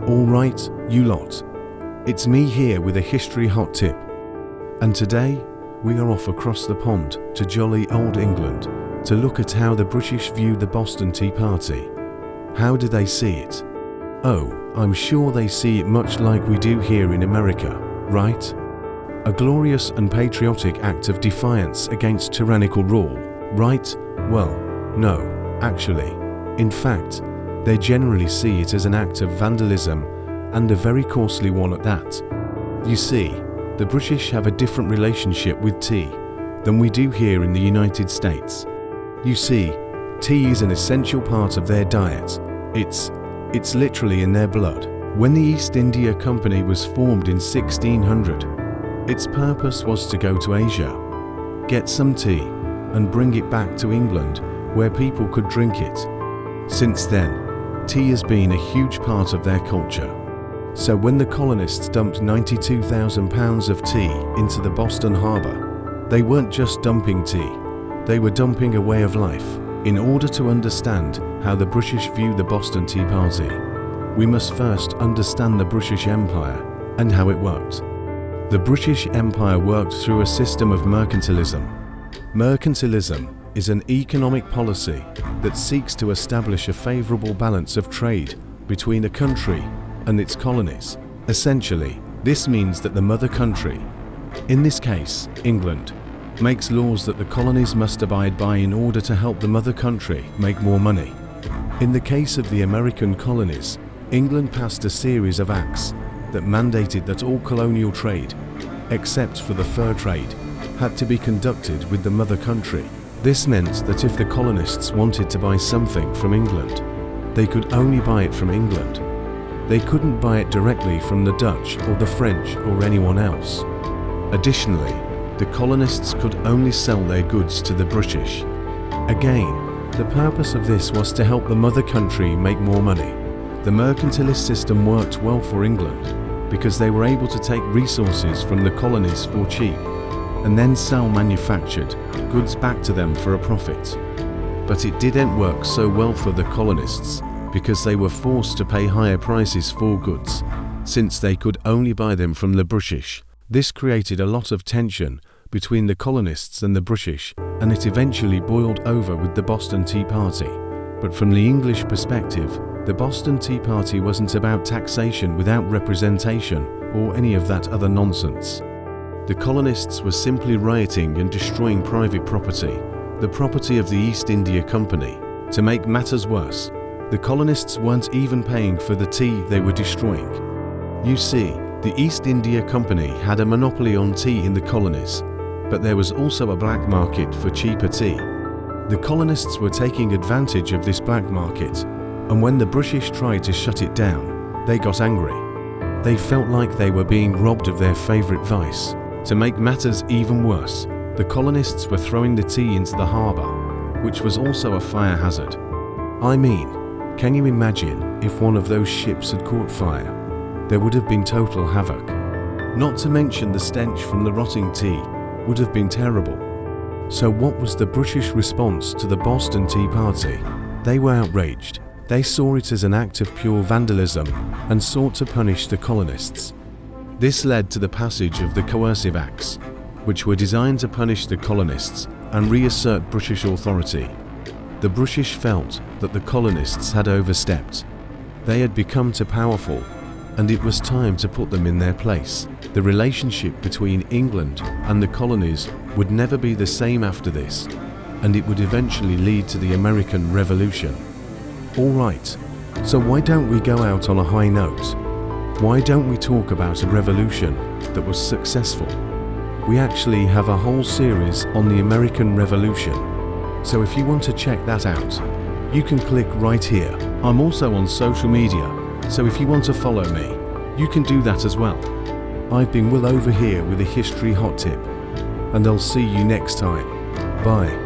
Alright, you lot. It's me here with a history hot tip. And today, we are off across the pond to jolly old England to look at how the British viewed the Boston Tea Party. How do they see it? Oh, I'm sure they see it much like we do here in America, right? A glorious and patriotic act of defiance against tyrannical rule, right? Well, no, actually. In fact, they generally see it as an act of vandalism, and a very costly one at that. You see, the British have a different relationship with tea than we do here in the United States. You see, tea is an essential part of their diet. It's literally in their blood. When the East India Company was formed in 1600, its purpose was to go to Asia, get some tea, and bring it back to England, where people could drink it. Since then, tea has been a huge part of their culture. So when the colonists dumped 92,000 pounds of tea into the Boston Harbor, they weren't just dumping tea, they were dumping a way of life. In order to understand how the British viewed the Boston Tea Party, we must first understand the British Empire and how it worked. The British Empire worked through a system of mercantilism. Mercantilism is an economic policy that seeks to establish a favorable balance of trade between a country and its colonies. Essentially, this means that the mother country, in this case, England, makes laws that the colonies must abide by in order to help the mother country make more money. In the case of the American colonies, England passed a series of acts that mandated that all colonial trade, except for the fur trade, had to be conducted with the mother country. This meant that if the colonists wanted to buy something from England, they could only buy it from England. They couldn't buy it directly from the Dutch or the French or anyone else. Additionally, the colonists could only sell their goods to the British. Again, the purpose of this was to help the mother country make more money. The mercantilist system worked well for England because they were able to take resources from the colonies for cheap and then sell manufactured goods back to them for a profit. But it didn't work so well for the colonists because they were forced to pay higher prices for goods, since they could only buy them from the British. This created a lot of tension between the colonists and the British, and it eventually boiled over with the Boston Tea Party. But from the English perspective, the Boston Tea Party wasn't about taxation without representation or any of that other nonsense. The colonists were simply rioting and destroying private property, the property of the East India Company. To make matters worse, the colonists weren't even paying for the tea they were destroying. You see, the East India Company had a monopoly on tea in the colonies, but there was also a black market for cheaper tea. The colonists were taking advantage of this black market, and when the British tried to shut it down, they got angry. They felt like they were being robbed of their favorite vice. To make matters even worse, the colonists were throwing the tea into the harbor, which was also a fire hazard. I mean, can you imagine if one of those ships had caught fire? There would have been total havoc. Not to mention the stench from the rotting tea would have been terrible. So what was the British response to the Boston Tea Party? They were outraged. They saw it as an act of pure vandalism and sought to punish the colonists. This led to the passage of the Coercive Acts, which were designed to punish the colonists and reassert British authority. The British felt that the colonists had overstepped. They had become too powerful, and it was time to put them in their place. The relationship between England and the colonies would never be the same after this, and it would eventually lead to the American Revolution. Alright, so why don't we go out on a high note? Why don't we talk about a revolution that was successful? We actually have a whole series on the American Revolution, so if you want to check that out, you can click right here. I'm also on social media, so if you want to follow me, you can do that as well. I've been Will over here with a history hot tip, and I'll see you next time. Bye.